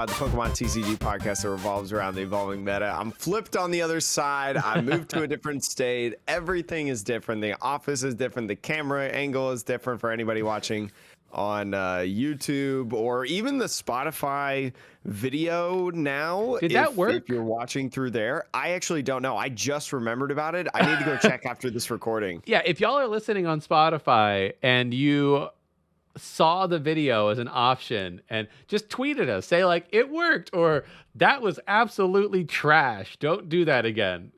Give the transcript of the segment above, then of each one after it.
the Pokemon TCG podcast that revolves around the evolving meta. I'm flipped on the other side. I moved to a different state. Everything is different. The office is different. The camera angle is different for anybody watching on YouTube or even the Spotify video now. Did that work? If you're watching through there, I actually don't know. I just remembered about it. I need to go check after this recording. Yeah, if y'all are listening on Spotify and you saw the video as an option, and just tweet at us, say like it worked or that was absolutely trash. Don't do that again.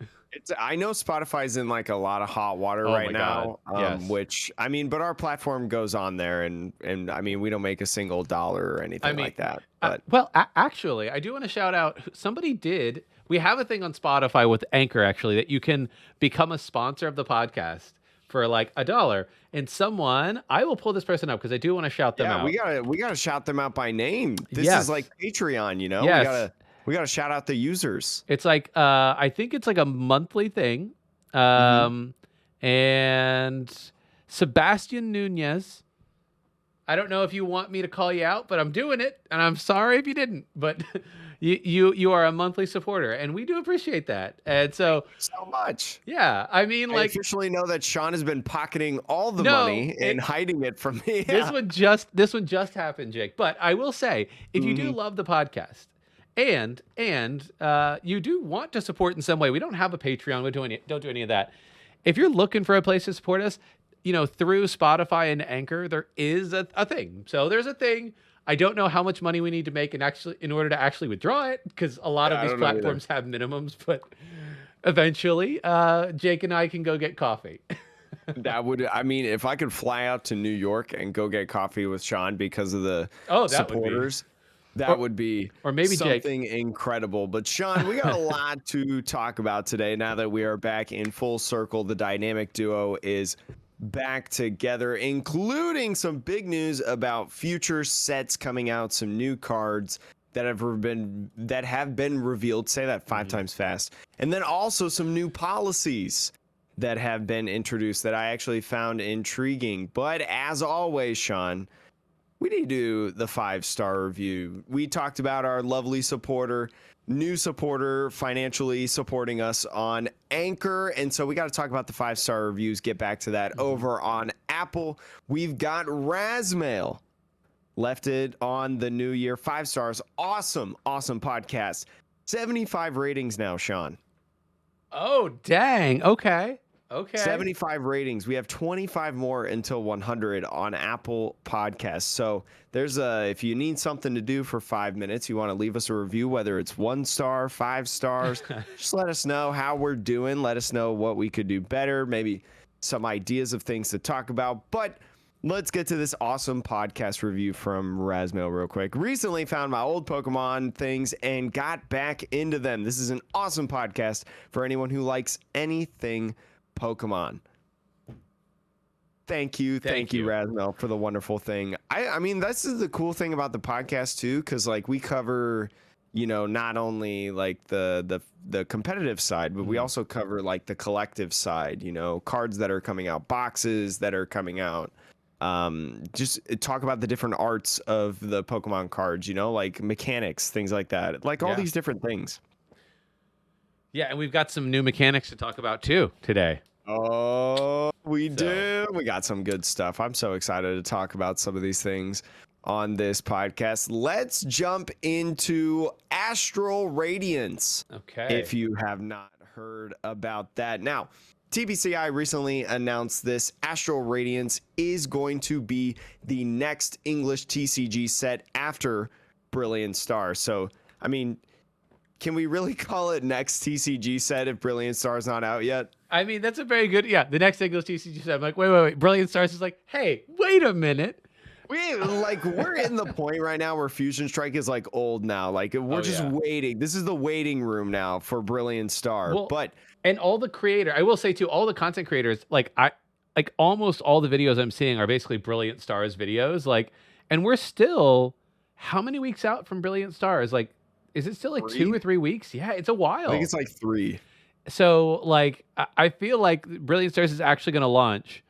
I know Spotify's in like a lot of hot water right now, yes. which I mean, but our platform goes on there, and I mean, we don't make a single dollar or anything like that. But well, actually, I do want to shout out. Somebody did. We have a thing on Spotify with Anchor actually that you can become a sponsor of the podcast for like $1. And someone, I will pull this person up because I do want to shout them out. We gotta shout them out by name. This is like Patreon, you know. Yes. We gotta shout out the users. It's like I think it's like a monthly thing. And Sebastian Nunez. I don't know if you want me to call you out, but I'm doing it, and I'm sorry if you didn't. But you are a monthly supporter, and we do appreciate that. And so much. Yeah, I mean, I officially know that Sean has been pocketing all the money and hiding it from me. This one just happened, Jake. But I will say, if you do love the podcast, and you do want to support in some way, we don't have a Patreon. We don't do any of that. If you're looking for a place to support us, you know, through Spotify and Anchor, there is a thing. So there's a thing. I don't know how much money we need to make in order to actually withdraw it, because a lot of these platforms have minimums. But eventually, Jake and I can go get coffee. That would, I mean, if I could fly out to New York and go get coffee with Sean because of the supporters. That would be or maybe something Jake. Incredible. But Sean, we got a lot to talk about today. Now that we are back in full circle, the dynamic duo is back together, including some big news about future sets coming out, some new cards that have been revealed. Say that 5 times fast. And then also some new policies that have been introduced that I actually found intriguing. But as always, Sean, we need to do the 5-star review. We talked about our lovely new supporter financially supporting us on Anchor. And so we got to talk about the 5-star reviews, get back to that over on Apple. We've got Razmail left it on the new year. 5 stars. Awesome podcast. 75 ratings now, Sean. Oh, dang. Okay. 75 ratings. We have 25 more until 100 on Apple Podcasts. So there's if you need something to do for 5 minutes, you want to leave us a review, whether it's 1 star, 5 stars, just let us know how we're doing. Let us know what we could do better, maybe some ideas of things to talk about. But let's get to this awesome podcast review from Razmail real quick. Recently found my old Pokemon things and got back into them. This is an awesome podcast for anyone who likes anything Pokemon. Thank you, Razmail, for the wonderful thing. I mean, this is the cool thing about the podcast too, because like we cover, you know, not only like the competitive side, but we also cover like the collective side. You know, cards that are coming out, boxes that are coming out. Just talk about the different arts of the Pokemon cards. You know, like mechanics, things like that. Like all these different things. Yeah, and we've got some new mechanics to talk about too today. Oh, we do. We got some good stuff. I'm so excited to talk about some of these things on this podcast. Let's jump into Astral Radiance. Okay. If you have not heard about that. Now, TBCI recently announced this. Astral Radiance is going to be the next English TCG set after Brilliant Star. So, I mean, can we really call it next TCG set if Brilliant Star is not out yet? I mean, that's a very good, the next English TCG set. I'm like, wait. Brilliant Stars is like, hey, wait a minute. We're in the point right now where Fusion Strike is like old now. Like we're just waiting. This is the waiting room now for Brilliant Star. Well, and all the I will say too, all the content creators, like almost all the videos I'm seeing are basically Brilliant Stars videos. Like, and we're still how many weeks out from Brilliant Stars? Like, is it still like 2 or 3 weeks? Yeah, it's a while. I think it's like 3. So like, I feel like Brilliant Stars is actually going to launch.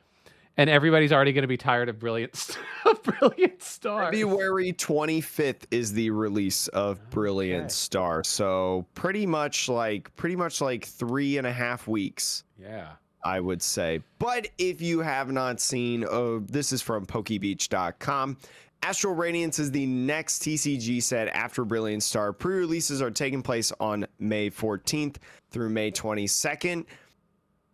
and everybody's already going to be tired of Brilliant Star. February 25th is the release of Brilliant Star. So pretty much like 3.5 weeks. Yeah. I would say. But if you have not seen, this is from PokeBeach.com. Astral Radiance is the next TCG set after Brilliant Star. Pre-releases are taking place on May 14th through May 22nd.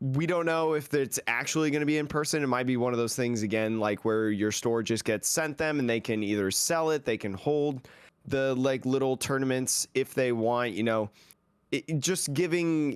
We don't know if it's actually going to be in person. It might be one of those things, again, like where your store just gets sent them and they can either sell it, they can hold the like little tournaments if they want, just giving,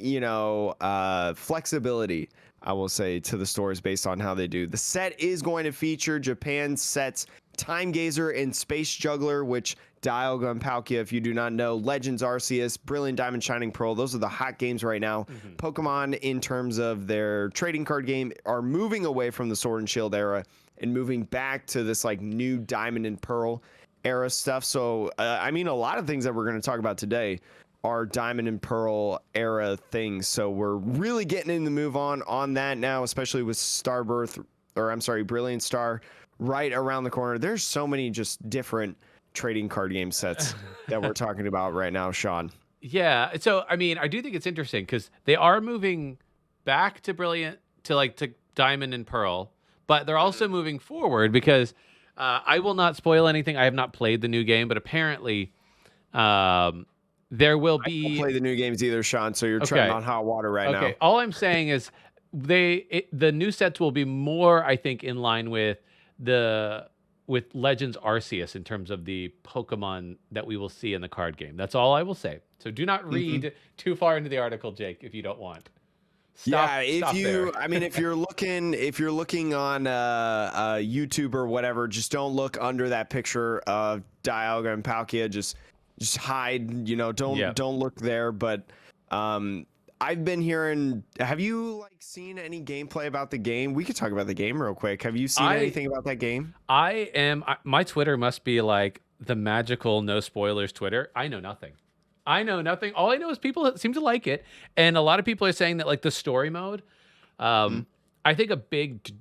flexibility, I will say, to the stores based on how they do. The set is going to feature Japan's sets Time Gazer and Space Juggler, which Dialga and Palkia, if you do not know, Legends Arceus, Brilliant Diamond Shining Pearl, those are the hot games right now. Pokemon, in terms of their trading card game, are moving away from the Sword and Shield era and moving back to this like new Diamond and Pearl era stuff. So, a lot of things that we're going to talk about today are Diamond and Pearl era things. So we're really getting in the move on that now, especially with Brilliant Star right around the corner. There's so many just different trading card game sets that we're talking about right now, Sean. Yeah. So, I do think it's interesting because they are moving back to to Diamond and Pearl, but they're also moving forward because I will not spoil anything. I have not played the new game, but apparently there will be. I don't play the new games either, Sean. So you're treading on hot water right now. Okay. All I'm saying is the new sets will be more, I think, in line with Legends Arceus in terms of the Pokemon that we will see in the card game. That's all I will say. So do not read too far into the article, Jake, if you don't want. If you're looking on YouTube or whatever, just don't look under that picture of Dialga and Palkia. Just hide. Don't look there. But I've been hearing. Have you seen any gameplay about the game? We could talk about the game real quick. Have you seen anything about that game? My Twitter must be like the magical no spoilers Twitter. I know nothing. All I know is people seem to like it, and a lot of people are saying that the story mode. I think a big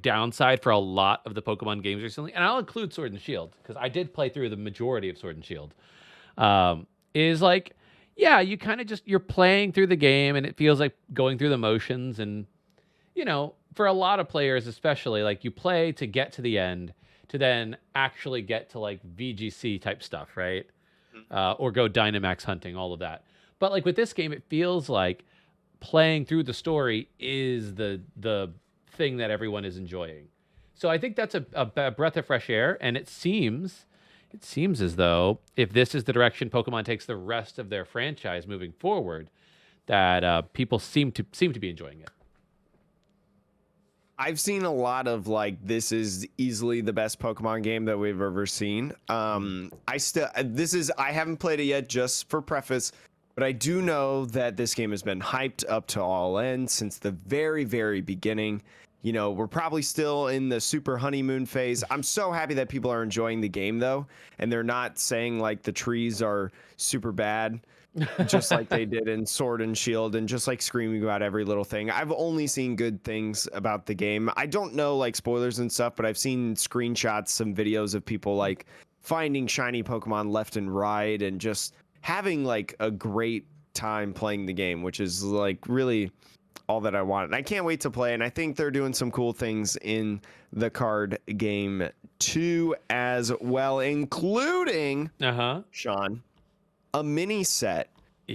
downside for a lot of the Pokemon games recently, and I'll include Sword and Shield because I did play through the majority of Sword and Shield. Is you kind of you're playing through the game and it feels like going through the motions. And, for a lot of players, especially, you play to get to the end to then actually get to VGC type stuff, right? Or go Dynamax hunting, all of that. But with this game, it feels like playing through the story is the thing that everyone is enjoying. So I think that's a breath of fresh air. And it seems as though if this is the direction Pokemon takes the rest of their franchise moving forward, that people seem to be enjoying it. I've seen a lot of this is easily the best Pokemon game that we've ever seen. I haven't played it yet, just for preface, but I do know that this game has been hyped up to all ends since the very, very beginning. We're probably still in the super honeymoon phase. I'm so happy that people are enjoying the game, though, and they're not saying the trees are super bad, just like they did in Sword and Shield, and just screaming about every little thing. I've only seen good things about the game. I don't know spoilers and stuff, but I've seen screenshots, some videos of people finding shiny Pokemon left and right, and just having a great time playing the game, which is really all that I want. And I can't wait to play. And I think they're doing some cool things in the card game too, as well, including Sean, a mini set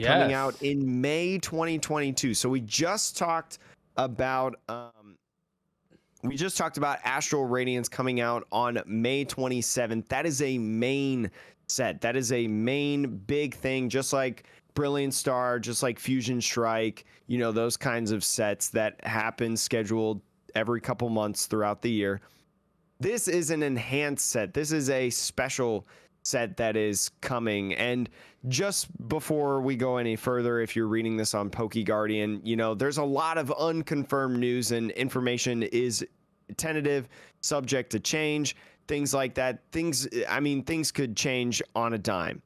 coming out in May 2022. So we just talked about Astral Radiance coming out on May 27th. That is a main set. That is a main big thing, just like Brilliant Star, just like Fusion Strike, those kinds of sets that happen scheduled every couple months throughout the year. This is an enhanced set. This is a special set that is coming. And just before we go any further, if you're reading this on PokeGuardian, there's a lot of unconfirmed news, and information is tentative, subject to change, things like that. Things could change on a dime,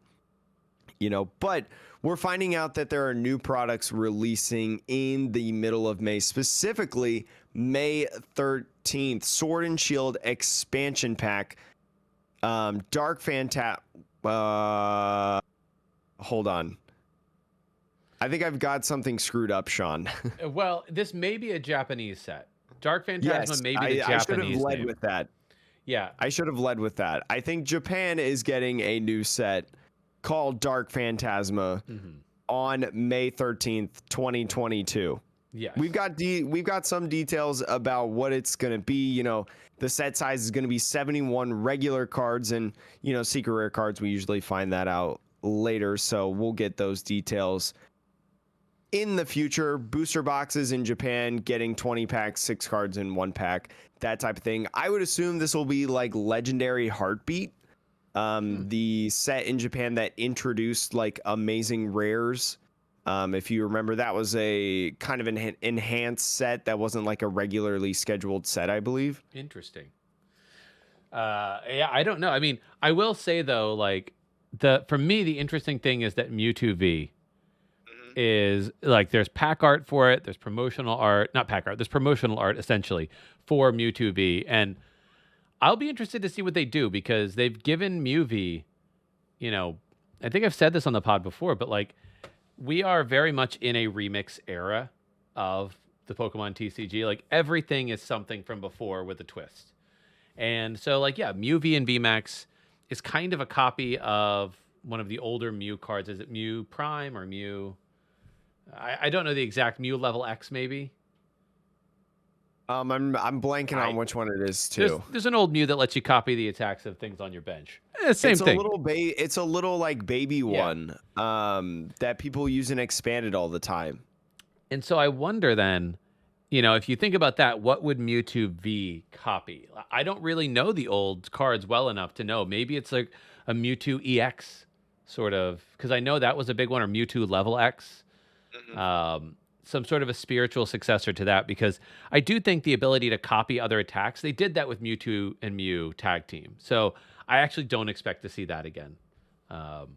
but we're finding out that there are new products releasing in the middle of May, specifically May 13th. Sword and Shield expansion pack. Dark Fanta. Hold on. I think I've got something screwed up, Sean. Well, this may be a Japanese set. Dark Phantasma may be the I should have Japanese led name. with that. Yeah. I should have led with that. I think Japan is getting a new set called Dark Phantasma on May 13th, 2022. Yes. We've got some details about what it's going to be. You know, the set size is going to be 71 regular cards, and, you know, secret rare cards, we usually find that out later, so we'll get those details in the future. Booster boxes in Japan, getting 20 packs, 6 cards in 1 pack, that type of thing. I would assume this will be like Legendary Heartbeat, the set in Japan that introduced like amazing rares. If you remember, that was a kind of an enhanced set that wasn't like a regularly scheduled set, I believe. Interesting. Yeah, I don't know. I mean, I will say though, like for me, the interesting thing is that Mewtwo V is like, there's pack art for it. There's promotional art, not pack art. There's promotional art essentially for Mewtwo V, and I'll be interested to see what they do, because they've given Mew V, you know, I think I've said this on the pod before, but like, we are very much in a remix era of the Pokemon TCG. Like, everything is something from before with a twist. And so, like, yeah, Mew V and VMAX is kind of a copy of one of the older Mew cards. Is it Mew Prime or Mew? I don't know the exact Mew level X, maybe. I'm blanking on which one it is too. There's an old Mew that lets you copy the attacks of things on your bench. Same thing. It's a little like baby one that people use in Expanded all the time. And so I wonder then, you know, if you think about that, what would Mewtwo V copy? I don't really know the old cards well enough to know. Maybe it's like a Mewtwo EX sort of, because I know that was a big one, or Mewtwo level X. Some sort of a spiritual successor to that, because I do think the ability to copy other attacks, they did that with Mewtwo and Mew tag team. So I actually don't expect to see that again. But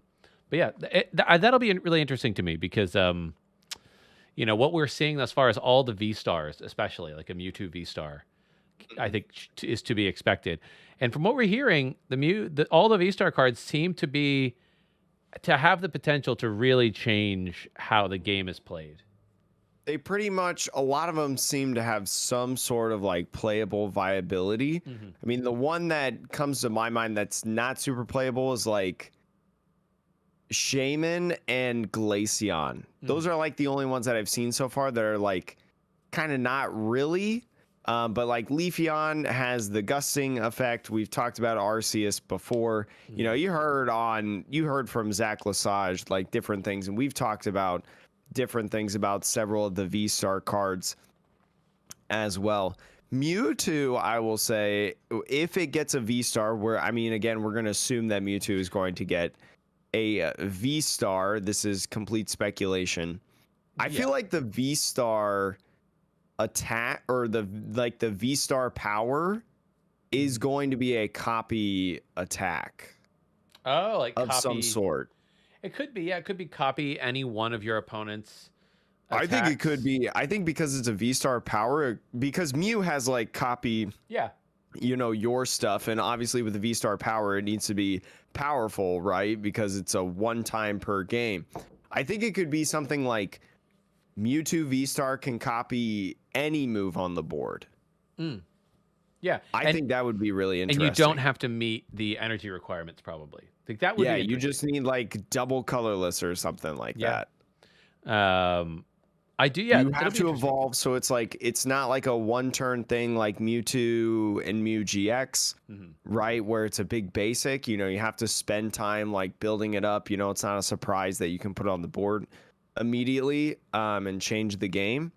yeah, that'll be really interesting to me, because, you know, what we're seeing thus far is all the V-Stars, especially like a Mewtwo V-Star, I think is to be expected. And from what we're hearing, all the V-Star cards seem to have the potential to really change how the game is played. They pretty much, a lot of them seem to have some sort of like playable viability. I mean, the one that comes to my mind that's not super playable is like Shaman and Glaceon. Those are like the only ones that I've seen so far that are like kind of not really. But like Leafeon has the gusting effect. We've talked about Arceus before. You know, you heard from Zach Lesage like different things, and we've talked about different things about several of the V-Star cards as well. Mewtwo, I will say, if it gets a V-Star, I mean, again, we're going to assume that Mewtwo is going to get a V-Star. This is complete speculation. I feel like the V-Star attack, or the V-Star power, is going to be a copy attack. Oh, like of copy some sort. It could be, yeah. It could be copy any one of your opponent's attacks. I think it could be. I think because it's a V-Star power, because Mew has like copy, you know, your stuff, and obviously with the V-Star power, it needs to be powerful, right? Because it's a one-time per game. I think it could be something like Mewtwo V-Star can copy any move on the board. Yeah, I think that would be really interesting. And you don't have to meet the energy requirements, probably. I think that would be you just need like double colorless or something like that. I do, yeah. You have to evolve, so it's like, it's not like a one-turn thing like Mewtwo and Mew GX, right? Where it's a big basic. You know, you have to spend time like building it up. You know, it's not a surprise that you can put it on the board immediately and change the game.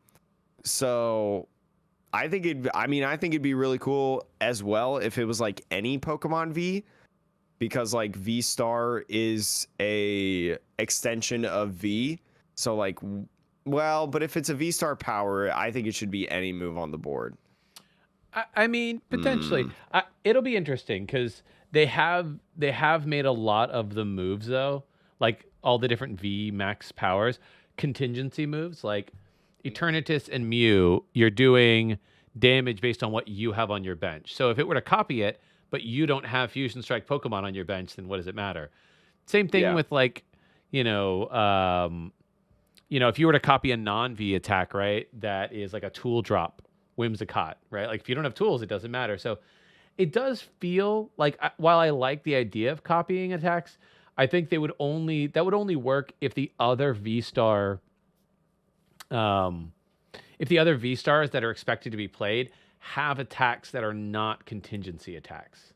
So I think it'd be really cool as well if it was like any Pokemon V, because like V-Star is a extension of V. So like, well, but if it's a V-Star power, I think it should be any move on the board. I mean, potentially. It'll be interesting, because they have made a lot of the moves though. Like all the different V max powers, contingency moves like Eternatus and Mew, you're doing damage based on what you have on your bench. So if it were to copy it, but you don't have Fusion Strike Pokemon on your bench, then what does it matter? Same thing with like, if you were to copy a non-V attack, right, that is like a tool drop, Whimsicott, right? Like if you don't have tools, it doesn't matter. So it does feel like, while I like the idea of copying attacks, I think that would only work if the other V-Star, if the other V-Stars that are expected to be played have attacks that are not contingency attacks.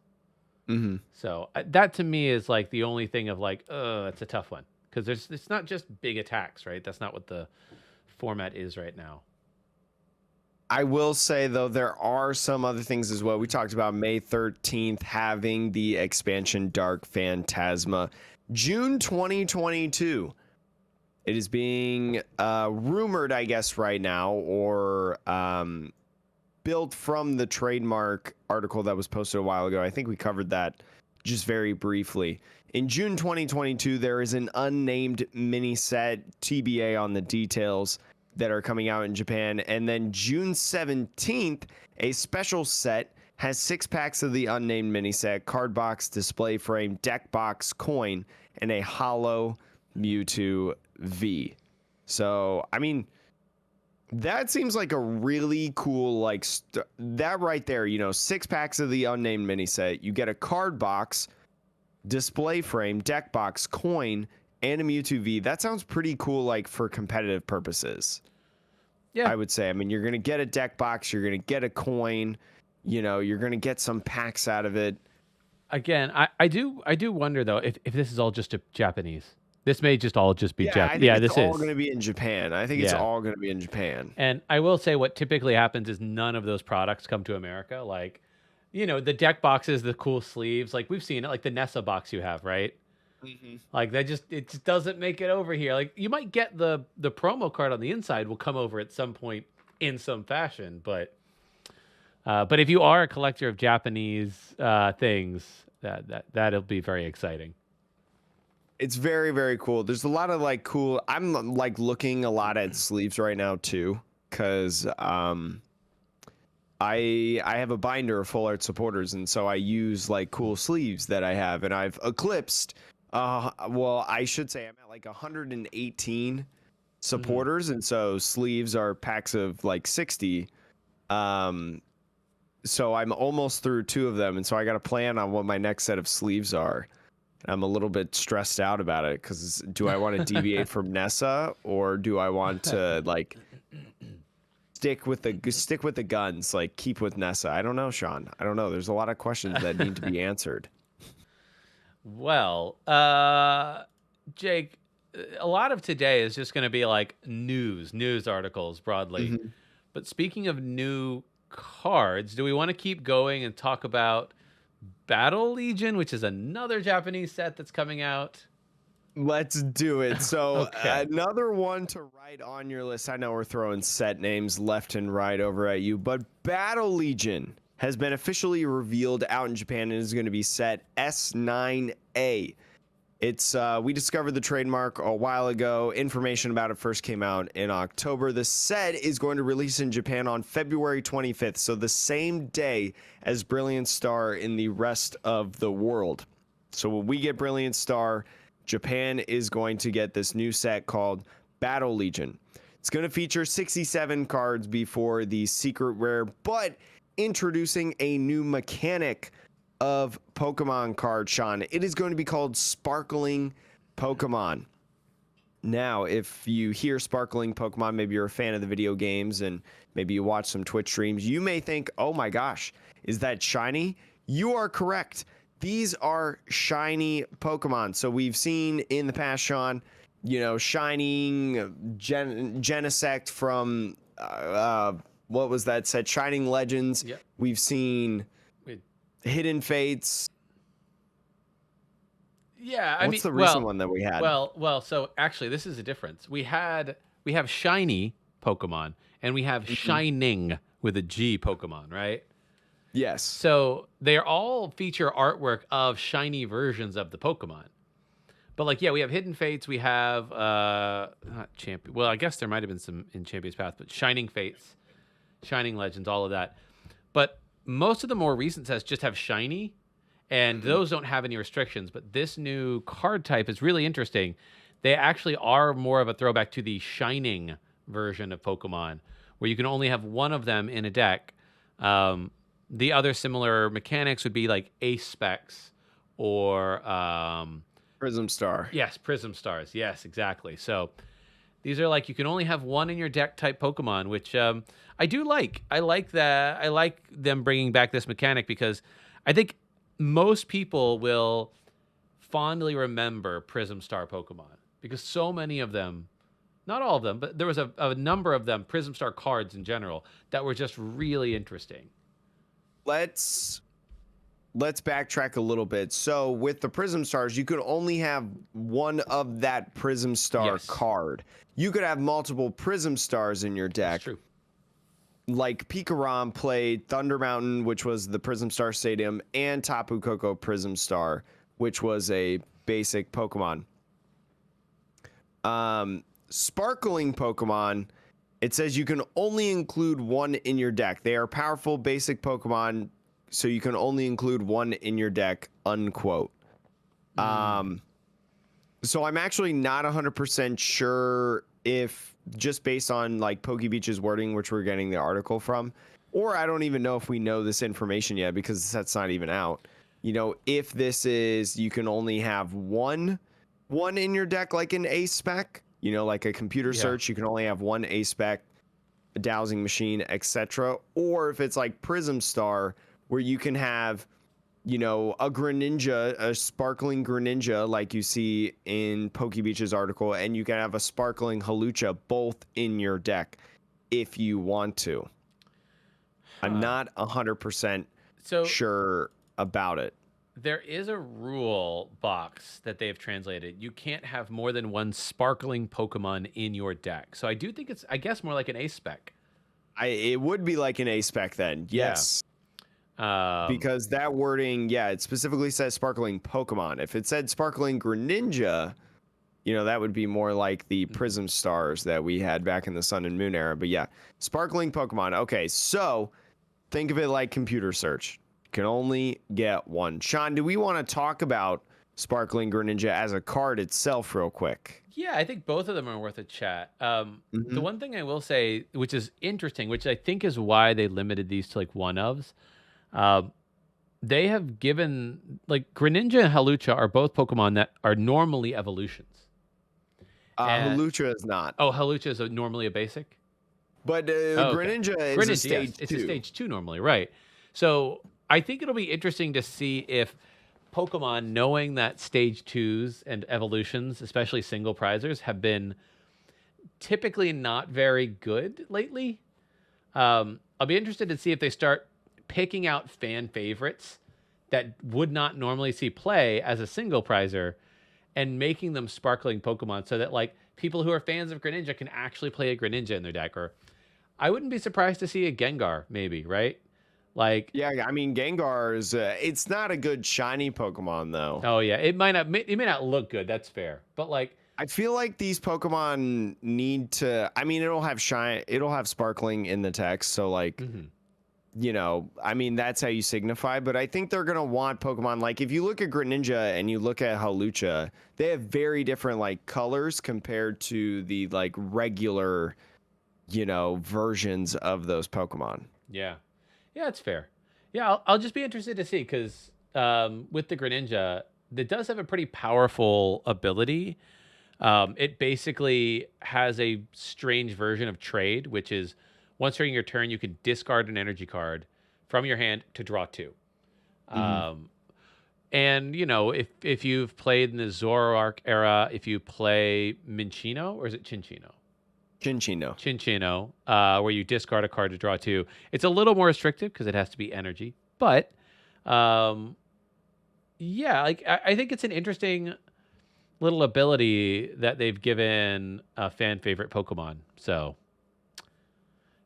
Mm-hmm. So that to me is like the only thing of like, it's a tough one. Because it's not just big attacks, right? That's not what the format is right now. I will say, though, there are some other things as well. We talked about May 13th having the expansion Dark Phantasma. June 2022. It is being rumored, I guess, right now, or built from the trademark article that was posted a while ago. I think we covered that just very briefly. In June 2022, there is an unnamed mini set, TBA on the details, that are coming out in Japan. And then June 17th, a special set has 6 packs of the unnamed mini set, card box, display frame, deck box, coin, and a hollow Mewtwo V. So, I mean, that seems like a really cool, like, that right there, 6 packs of the unnamed mini set. You get a card box, display frame, deck box, coin, and a Mewtwo V. That sounds pretty cool, like, for competitive purposes. Yeah, I would say. I mean, you're gonna get a deck box, you're gonna get a coin, you're gonna get some packs out of it. Again, I do wonder though if this is all just Japanese. This may just all just be Japanese. Yeah, this is all going to be in Japan. I think it's all going to be in Japan. And I will say, what typically happens is none of those products come to America. Like, the deck boxes, the cool sleeves, like we've seen it, like the Nessa box you have, right? Mm-hmm. Like it just doesn't make it over here. Like you might get the promo card on the inside will come over at some point in some fashion, but if you are a collector of Japanese things, that'll be very exciting. It's very, very cool. There's a lot of like cool. I'm like looking a lot at sleeves right now too, because I have a binder of full art supporters, and so I use like cool sleeves that I have, and I've eclipsed. Well, I should say I'm at like 118 supporters, and so sleeves are packs of like 60. So I'm almost through 2 of them, and so I got to plan on what my next set of sleeves are. I'm a little bit stressed out about it because do I want to deviate from Nessa, or do I want to like stick with the guns, like keep with Nessa? I don't know, Sean. I don't know. There's a lot of questions that need to be answered. Well, Jake, a lot of today is just going to be like news articles broadly. Mm-hmm. But speaking of new cards, do we want to keep going and talk about Battle Legion, which is another Japanese set that's coming out? Let's do it. So another one to write on your list. I know we're throwing set names left and right over at you, but Battle Legion has been officially revealed out in Japan and is going to be set S9A. It's we discovered the trademark a while ago. Information about it first came out in October. The set is going to release in Japan on February 25th, so the same day as Brilliant Star in the rest of the world. So when we get Brilliant Star, Japan is going to get this new set called Battle Legion. It's going to feature 67 cards before the secret rare, but introducing a new mechanic of Pokemon card, Sean. It is going to be called Sparkling Pokemon. Now, if you hear Sparkling Pokemon, maybe you're a fan of the video games and maybe you watch some Twitch streams, you may think, oh my gosh, is that shiny? You are correct. These are shiny Pokemon. So we've seen in the past, Sean, shining Genesect from what was that set? Shining Legends. Yep. We've seen Hidden Fates. Yeah, what's the recent one that we had? Well, so actually this is a difference. We have shiny Pokemon and we have shining with a G Pokemon, right? Yes. So they all feature artwork of shiny versions of the Pokemon. But like, yeah, we have Hidden Fates. We have not Champion. Well, I guess there might have been some in Champion's Path, but Shining Fates, Shining Legends, all of that. But most of the more recent sets just have shiny, and those don't have any restrictions. But this new card type is really interesting. They actually are more of a throwback to the shining version of Pokemon, where you can only have one of them in a deck. The other similar mechanics would be like Ace Specs or Prism Star. yes, Prism Stars. Yes, exactly. So these are like you can only have one in your deck type Pokemon, which I do like. I like that. I like them bringing back this mechanic because I think most people will fondly remember Prism Star Pokemon because so many of them, not all of them, but there was a number of them, Prism Star cards in general, that were just really interesting. Let's backtrack a little bit. So with the Prism Stars, you could only have one of that Prism Star card. You could have multiple Prism Stars in your deck. That's true. Like Pikarom played Thunder Mountain, which was the Prism Star Stadium, and Tapu Koko Prism Star, which was a basic Pokemon. Sparkling Pokemon, it says you can only include one in your deck. They are powerful basic Pokemon, so you can only include one in your deck, unquote. So I'm actually not 100% sure if, just based on like PokeBeach's wording, which we're getting the article from, or I don't even know if we know this information yet because the set's not even out. You know, if this is, you can only have one in your deck, like an Ace Spec, you know, like a computer search, you can only have one Ace Spec, a dowsing machine, etc. Or if it's like Prism Star, where you can have, you know, a Greninja, a sparkling Greninja, like you see in PokeBeach's article, and you can have a sparkling Hawlucha both in your deck if you want to. I'm not 100% sure about it. There is a rule box that they've translated. You can't have more than one sparkling Pokemon in your deck. So I do think it's, I guess, more like an Ace Spec. It would be like an Ace Spec then, yes. Because that wording, it specifically says sparkling Pokemon. If it said sparkling Greninja, you know, that would be more like the Prism Stars that we had back in the Sun and Moon era. But yeah, sparkling Pokemon. Okay, so think of it like computer search. You can only get one. Sean, do we want to talk about sparkling Greninja as a card itself real quick? Yeah, I think both of them are worth a chat. The one thing I will say, which is interesting, which I think is why they limited these to like one-ofs, they have given, like, Greninja and Hawlucha are both Pokemon that are normally evolutions. Hawlucha is not. Oh, Hawlucha is normally a basic? But Greninja is a stage 2. It's a stage 2 normally, right. So I think it'll be interesting to see if Pokemon, knowing that stage 2s and evolutions, especially single prizers, have been typically not very good lately. I'll be interested to see if they start picking out fan favorites that would not normally see play as a single prizer and making them sparkling Pokemon so that, like, people who are fans of Greninja can actually play a Greninja in their deck. Or I wouldn't be surprised to see a Gengar, maybe, right? Like, yeah, I mean, Gengar is it's not a good shiny Pokemon though. Oh yeah, it may not look good, that's fair. But like, I feel like these Pokemon need to, I mean, it'll have sparkling in the text, so like you know, I mean, that's how you signify, but I think they're going to want Pokemon. Like, if you look at Greninja and you look at Hawlucha, they have very different, like, colors compared to the, like, regular, you know, versions of those Pokemon. Yeah. Yeah, it's fair. Yeah, I'll just be interested to see, because with the Greninja, it does have a pretty powerful ability. It basically has a strange version of trade, which is, once during your turn, you can discard an energy card from your hand to draw 2. And, you know, if you've played in the Zoroark era, if you play Minccino, or is it Cinccino? Cinccino, where you discard a card to draw 2. It's a little more restrictive because it has to be energy. But, yeah, like I think it's an interesting little ability that they've given a fan favorite Pokemon. So...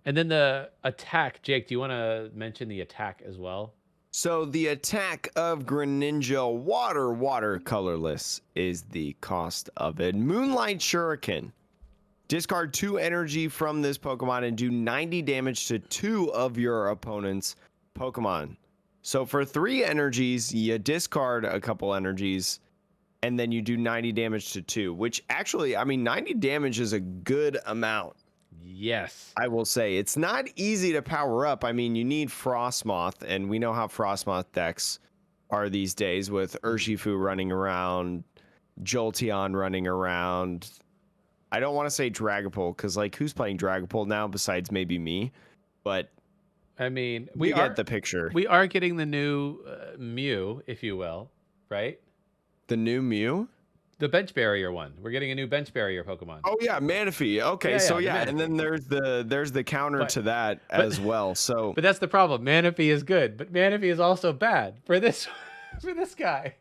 And then the attack, Jake, do you want to mention the attack as well? So the attack of Greninja water colorless is the cost of it. Moonlight Shuriken. Discard 2 energy from this Pokemon and do 90 damage to 2 of your opponent's Pokemon. So for 3 energies, you discard a couple energies and then you do 90 damage to 2, which actually, I mean, 90 damage is a good amount. Yes. I will say it's not easy to power up. I mean, you need Frostmoth, and we know how Frostmoth decks are these days with Urshifu running around, Jolteon running around. I don't want to say Dragapult because, like, who's playing Dragapult now besides maybe me? But I mean, we get the picture. We are getting the new Mew, if you will, right? The new Mew? The bench barrier one. We're getting a new bench barrier Pokemon. Oh yeah, Manaphy. Okay, so yeah, and then there's the counter to that as well. So, but that's the problem. Manaphy is good, but Manaphy is also bad for this guy.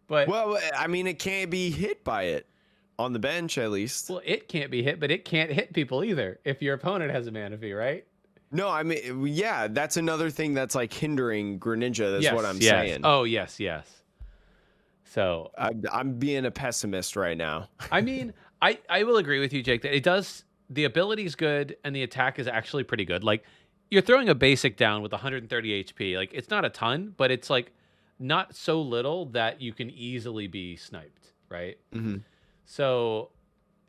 But well, I mean, it can't be hit by it on the bench at least. Well, it can't be hit, but it can't hit people either if your opponent has a Manaphy, right? No, I mean, yeah, that's another thing that's like hindering Greninja. That's what I'm saying. Oh yes. So I'm being a pessimist right now. I mean, I will agree with you, Jake, that it does. The ability is good and the attack is actually pretty good. Like, you're throwing a basic down with 130 HP. Like, it's not a ton, but it's like not so little that you can easily be sniped, right? Mm-hmm. So,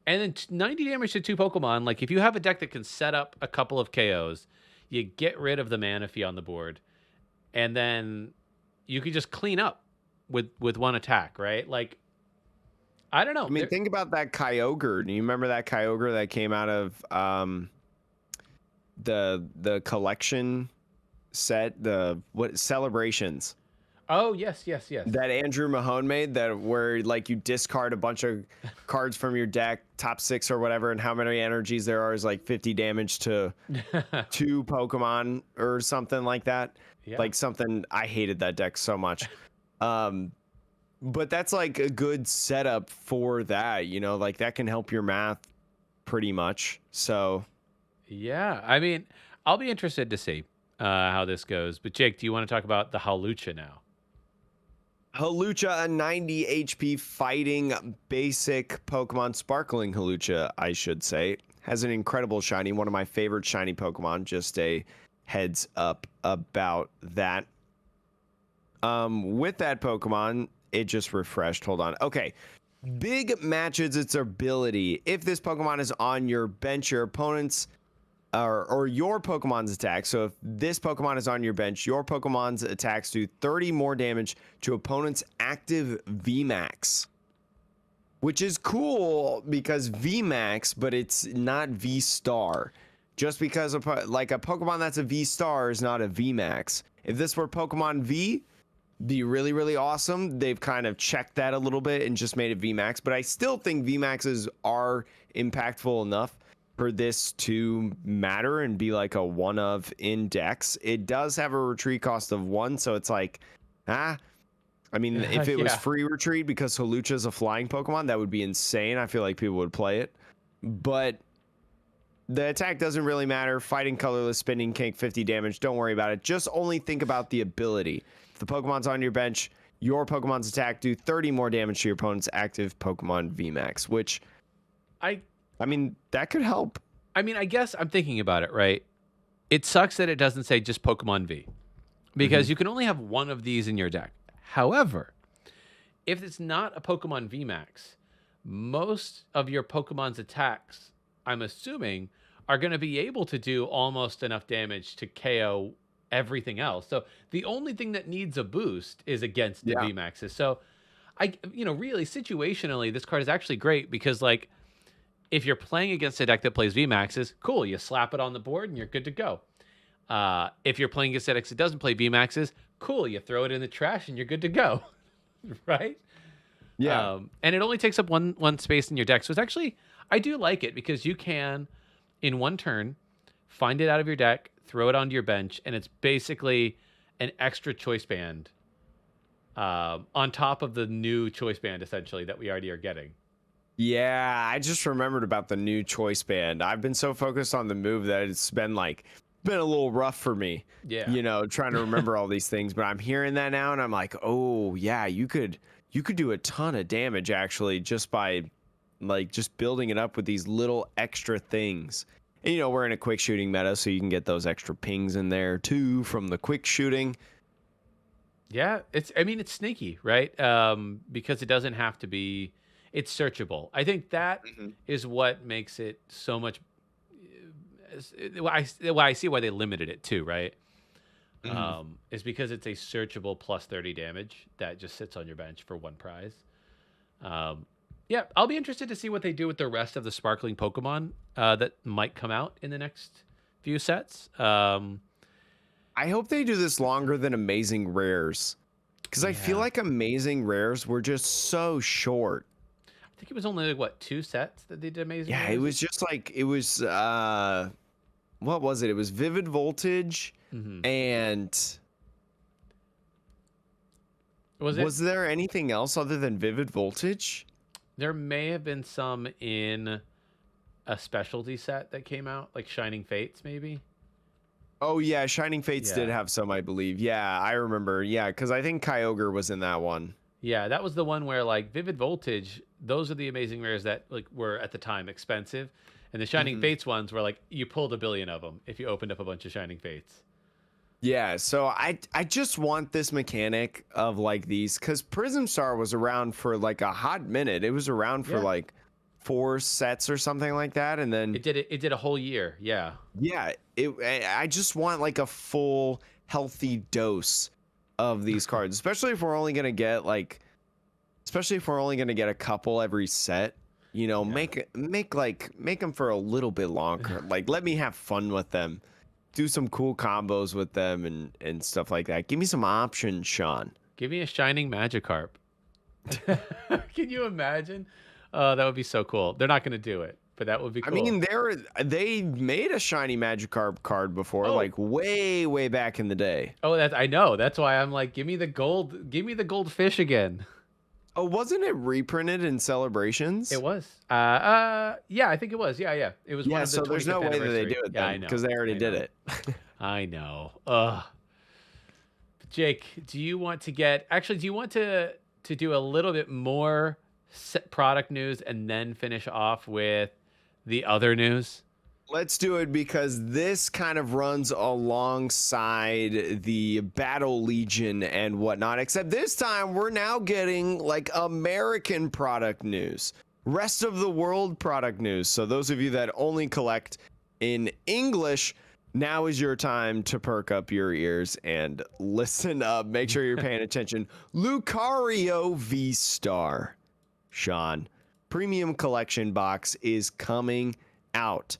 and then 90 damage to 2 Pokemon. Like, if you have a deck that can set up a couple of KOs, you get rid of the Manaphy on the board, and then you can just clean up with one attack, right? Like, I don't know. I mean, think about that Kyogre. Do you remember that Kyogre that came out of the collection set, the Celebrations? Oh, yes. That Andrew Mahone made, that where like you discard a bunch of cards from your deck, top 6 or whatever, and how many energies there are is like 50 damage to 2 Pokemon or something like that. Yeah. Like something, I hated that deck so much. But that's like a good setup for that, you know, like that can help your math pretty much. So yeah, I mean, I'll be interested to see how this goes. But Jake, do you want to talk about the Hawlucha now? Hawlucha, a 90 HP fighting basic Pokemon, sparkling Hawlucha, I should say, has an incredible shiny, one of my favorite shiny Pokemon. Just a heads up about that. With that Pokemon, it just refreshed. Hold on. Okay. Big matches its ability. If this Pokemon is on your bench, your opponent's or your Pokemon's attack. So if this Pokemon is on your bench, your Pokemon's attacks do 30 more damage to opponent's active VMAX. Which is cool because VMAX, but it's not V-Star. Just because like a Pokemon that's a V-Star is not a VMAX. If this were Pokemon V, be really, really awesome. They've kind of checked that a little bit and just made it VMAX, but I still think VMAXs are impactful enough for this to matter and be like a one of index. It does have a retreat cost of 1, so it's like, I mean, if it was free retreat because Hawlucha is a flying Pokemon, that would be insane. I feel like people would play it, but the attack doesn't really matter. Fighting colorless, spinning kick, 50 damage. Don't worry about it. Just only think about the ability. If the Pokemon's on your bench, your Pokemon's attack do 30 more damage to your opponent's active Pokemon VMAX, which I mean, that could help. I mean, I guess I'm thinking about it, right? It sucks that it doesn't say just Pokemon V, because you can only have one of these in your deck. However, if it's not a Pokemon VMAX, most of your Pokemon's attacks, I'm assuming, are going to be able to do almost enough damage to KO everything else. So the only thing that needs a boost is against the VMAXs. So really situationally, this card is actually great because, like, if you're playing against a deck that plays VMAXs, cool, you slap it on the board and you're good to go. If you're playing against a deck that doesn't play VMAXs, cool, you throw it in the trash and you're good to go. Right? Yeah. And it only takes up one space in your deck. So it's actually, I do like it because you can, in one turn, find it out of your deck, throw it onto your bench, and it's basically an extra choice band on top of the new choice band, essentially, that we already are getting. Yeah, I just remembered about the new choice band. I've been so focused on the move that it's been like been a little rough for me. Yeah. You know, trying to remember all these things, but I'm hearing that now and I'm like, oh yeah, you could do a ton of damage actually just by like just building it up with these little extra things. And you know, we're in a quick shooting meta, so you can get those extra pings in there too from the quick shooting. Yeah, I mean, it's sneaky, right? Because it doesn't have to be. It's searchable. I think that is what makes it so much. I see why they limited it too, right? Is because it's a searchable plus 30 damage that just sits on your bench for one prize. Yeah, I'll be interested to see what they do with the rest of the sparkling Pokemon that might come out in the next few sets. I hope they do this longer than Amazing Rares, because I feel like Amazing Rares were just so short. I think it was only like, what, 2 sets that they did Amazing Yeah, Rares? it was just like what was it? It was Vivid Voltage and was there anything else other than Vivid Voltage? There may have been some in a specialty set that came out, like Shining Fates, maybe. Oh yeah, Shining Fates did have some, I believe. Yeah, I remember. Yeah, because I think Kyogre was in that one. Yeah, that was the one where like Vivid Voltage, those are the Amazing Rares that like were at the time expensive, and the Shining Fates ones were like you pulled 1 billion of them if you opened up a bunch of Shining Fates. Yeah, so I just want this mechanic of like these, because Prism Star was around for like a hot minute. It was around for like 4 sets or something like that, and then it did a whole year. Yeah. Yeah, I just want like a full healthy dose of these cards, especially if we're only gonna get a couple every set. You know, make them for a little bit longer. Like, let me have fun with them, do some cool combos with them and stuff like that. Give me some options, Sean. Give me a Shining Magikarp. Can you imagine? That would be so cool. They're not going to do it, but that would be cool. I mean, they made a Shiny Magikarp card before, like way back in the day. Oh, I know. That's why I'm like, give me the gold fish again. Oh, wasn't it reprinted in Celebrations? It was. Yeah, I think it was. Yeah. It was one of the 25th there's no way that they do it then, because they already did it. I know. Jake, do you want to do a little bit more product news and then finish off with the other news? Let's do it, because this kind of runs alongside the Battle Legion and whatnot, except this time we're now getting like American product news, rest of the world product news. So those of you that only collect in English, now is your time to perk up your ears and listen up. Make sure you're paying attention. Lucario VSTAR, Sean, premium collection box is coming out.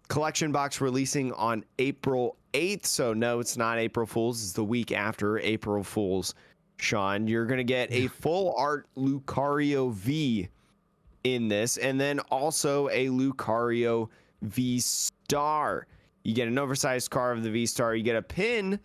Collection box releasing on April 8th. So no, it's not April Fool's. It's the week after April Fool's. Sean, you're going to get a full art Lucario V in this, and then also a Lucario V-Star. You get an oversized card of the V-Star. You get a pin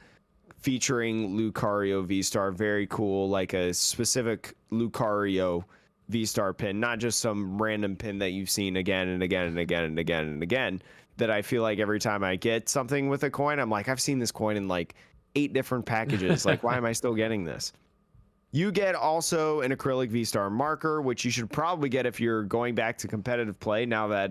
featuring Lucario V-Star. Very cool, like a specific Lucario V-Star pin, not just some random pin that you've seen again and again and again and again and again. That I feel like every time I get something with a coin, I'm like, I've seen this coin in like 8 different packages. Like, why am I still getting this? You get also an acrylic V-Star marker, which you should probably get if you're going back to competitive play now that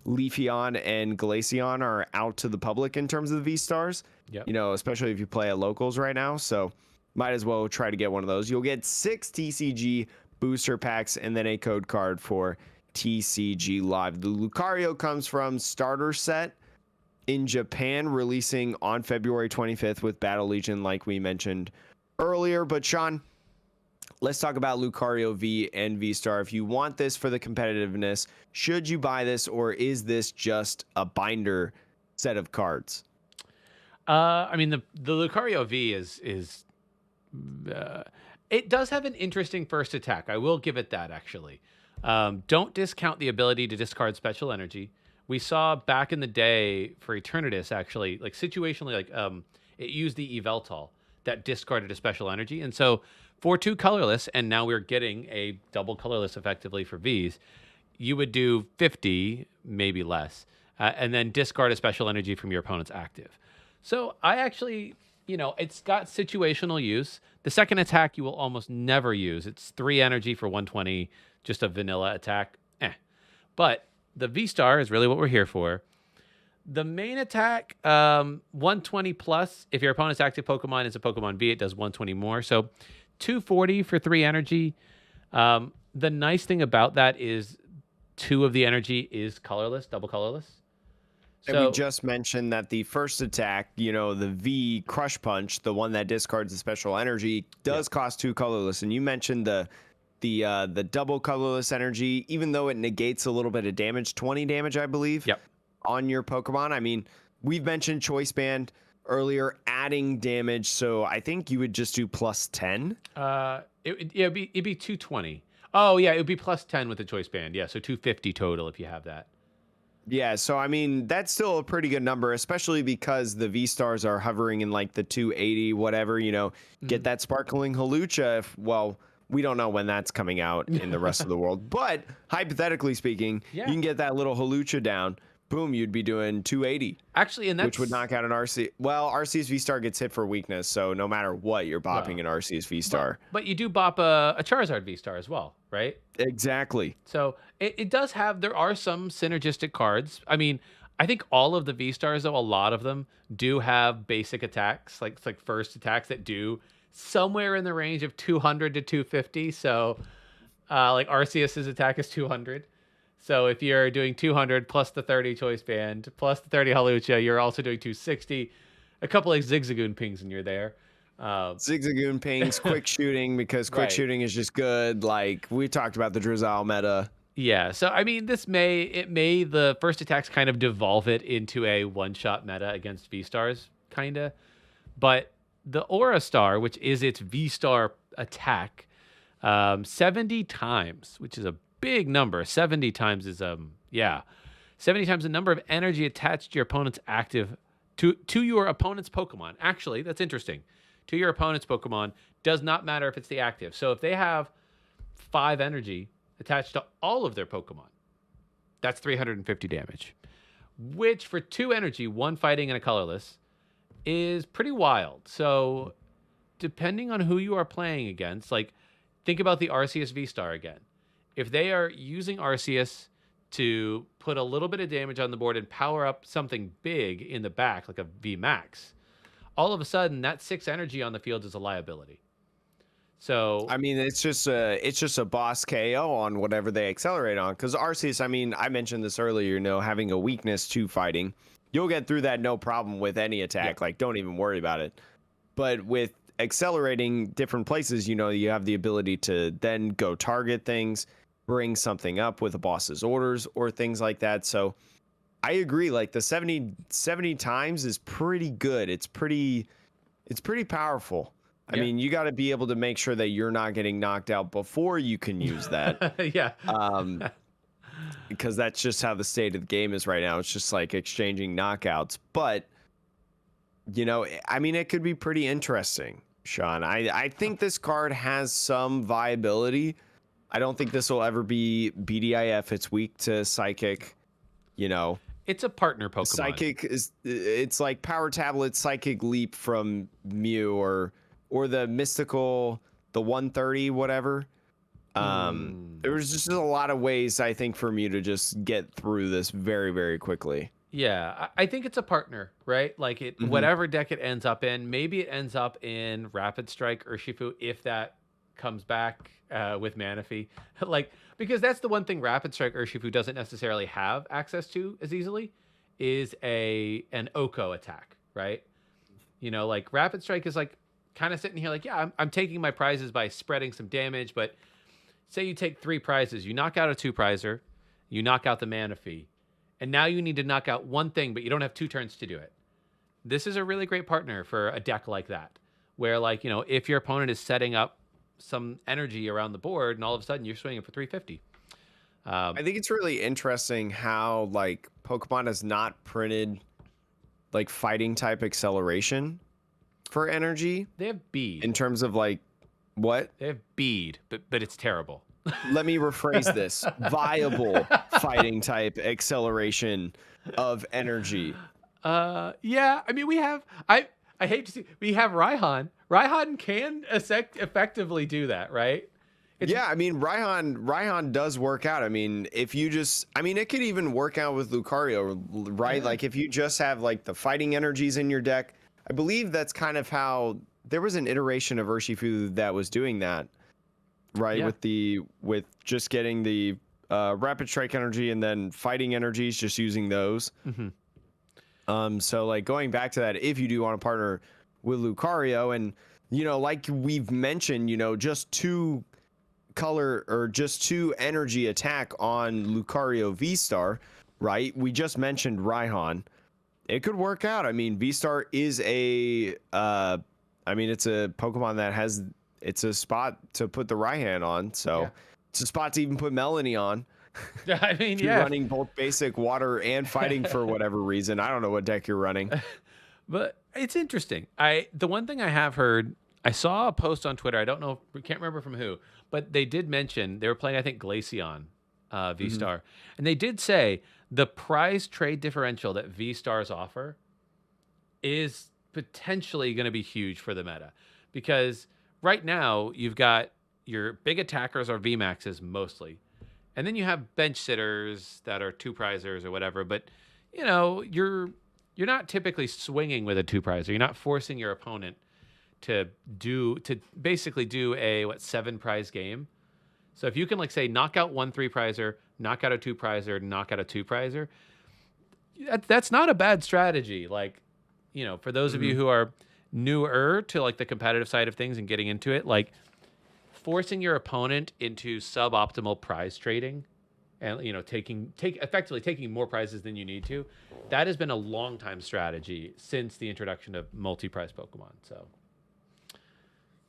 Leafeon and Glaceon are out to the public in terms of the V-Stars. Yep. You know, especially if you play at locals right now. So might as well try to get one of those. You'll get 6 TCG booster packs and then a code card for TCG Live. The Lucario comes from Starter Set in Japan, releasing on February 25th with Battle Legion, like we mentioned earlier. But Sean, let's talk about Lucario V and V-Star. If you want this for the competitiveness, should you buy this, or is this just a binder set of cards? I mean, the Lucario V is it does have an interesting first attack. I will give it that, actually. Don't discount the ability to discard special energy. We saw back in the day for Eternatus, actually, like situationally, like it used the Yveltal that discarded a special energy. And so for 2 colorless, and now we're getting a double colorless effectively for Vs, you would do 50, maybe less, and then discard a special energy from your opponent's active. So I actually, it's got situational use. The second attack you will almost never use. It's 3 energy for 120, just a vanilla attack. But the V-Star is really what we're here for. The main attack, 120 plus. If your opponent's active Pokemon is a Pokemon V, it does 120 more. So 240 for 3 energy. The nice thing about that is 2 of the energy is colorless, double colorless. And we just mentioned that the first attack, the V Crush Punch, the one that discards the special energy, does cost 2 colorless. And you mentioned the double colorless energy, even though it negates a little bit of damage, 20 damage, I believe, on your Pokemon. I mean, we've mentioned Choice Band earlier, adding damage, so I think you would just do plus 10. It'd be 220. Oh yeah, it would be plus 10 with the Choice Band. Yeah, so 250 total if you have that. Yeah, so I mean, that's still a pretty good number, especially because the V-Stars are hovering in like the 280, whatever, get that Sparkling Hawlucha. We don't know when that's coming out in the rest of the world, but hypothetically speaking, you can get that little Hawlucha down. Boom, you'd be doing 280. Actually, and which would knock out an RC. Well, Arceus V-Star gets hit for weakness, so no matter what, you're bopping an Arceus V-Star. But you do bop a Charizard V-Star as well, right? Exactly. So it does have, there are some synergistic cards. I mean, I think all of the V-Stars, though, a lot of them do have basic attacks, like first attacks that do somewhere in the range of 200 to 250. So like Arceus's attack is 200. So if you're doing 200 plus the 30 Choice Band plus the 30 Hawlucha, you're also doing 260. A couple of Zigzagoon pings and you're there. Zigzagoon pings, quick shooting, because quick shooting is just good. Like we talked about the Drizzile meta. Yeah, so I mean, the first attacks kind of devolve it into a one-shot meta against V-Stars, kind of. But the Aura Star, which is its V-Star attack, 70 times, which is a big number. 70 times is 70 times the number of energy attached to your opponent's active to your opponent's Pokemon. Actually, that's interesting. To your opponent's Pokemon does not matter if it's the active. So if they have 5 energy attached to all of their Pokemon, that's 350 damage. Which for 2 energy, 1 fighting and a colorless, is pretty wild. So depending on who you are playing against, like think about the Arceus V-Star again. If they are using Arceus to put a little bit of damage on the board and power up something big in the back, like a V-Max, all of a sudden that 6 energy on the field is a liability. So I mean, it's just a boss KO on whatever they accelerate on. Because Arceus, I mean, I mentioned this earlier, having a weakness to fighting, you'll get through that no problem with any attack. Like, don't even worry about it. But with accelerating different places, you have the ability to then go target things, bring something up with a boss's orders or things like that. So I agree, like the 70 times is pretty good. It's pretty powerful. I mean, you got to be able to make sure that you're not getting knocked out before you can use that. Because that's just how the state of the game is right now. It's just like exchanging knockouts. But I mean, it could be pretty interesting, Sean. I think this card has some viability. I don't think this will ever be BDIF. It's weak to Psychic, It's a partner Pokemon. Psychic it's like Power Tablet, Psychic Leap from Mew or the Mystical, the 130, whatever. There was just a lot of ways, I think, for Mew to just get through this very, very quickly. Yeah, I think it's a partner, right? Like whatever deck it ends up in, maybe it ends up in Rapid Strike Urshifu if that comes back with Manaphy. Because that's the one thing Rapid Strike Urshifu doesn't necessarily have access to as easily is an Oko attack, right? Like Rapid Strike is like kind of sitting here like, yeah, I'm taking my prizes by spreading some damage, but say you take 3 prizes, you knock out a 2-prizer, you knock out the Manaphy, and now you need to knock out one thing, but you don't have 2 turns to do it. This is a really great partner for a deck like that, where if your opponent is setting up some energy around the board and all of a sudden you're swinging for 350. I think it's really interesting how Pokemon has not printed fighting type acceleration for energy. They have bead. In terms of what? They have bead, but it's terrible. Let me rephrase this. Viable fighting type acceleration of energy. Yeah. I mean, I hate to see, we have Raihan. Raihan can effectively do that, right? Yeah, I mean, Raihan does work out. I mean, if you just, I mean, it could even work out with Lucario, right? Yeah. Like if you just have like the fighting energies in your deck, I believe that's kind of how there was an iteration of Urshifu that was doing that, right? Yeah. With just getting the rapid strike energy and then fighting energies, just using those. So like going back to that, if you do want to partner with Lucario, and you know, like we've mentioned, you know, just two energy attack on Lucario VSTAR, right? We just mentioned Raihan. It could work out. I mean, VSTAR is it's a Pokemon that has, it's a spot to put the Raihan on. So it's a spot to even put Melanie on. I mean, if you're running both basic water and fighting for whatever reason. I don't know what deck you're running. But it's interesting. The one thing I have heard, I saw a post on Twitter. I don't know, can't remember from who, but they did mention they were playing, I think, Glaceon V-Star. And they did say the prize trade differential that V-Stars offer is potentially going to be huge for the meta. Because right now, you've got your big attackers are VMAXs mostly. And then you have bench sitters that are two prizers or whatever. But, you know, you're not typically swinging with a two prizer. You're not forcing your opponent to basically do a 7 prize game. So if you can, like, say, knock out 1 3 prizer, knock out a 2 prizer, knock out a 2 prizer, that's not a bad strategy. Like, you know, for those of you who are newer to like the competitive side of things and getting into it, like forcing your opponent into suboptimal prize trading and, you know, effectively taking more prizes than you need to, that has been a long time strategy since the introduction of multi-prize Pokemon. So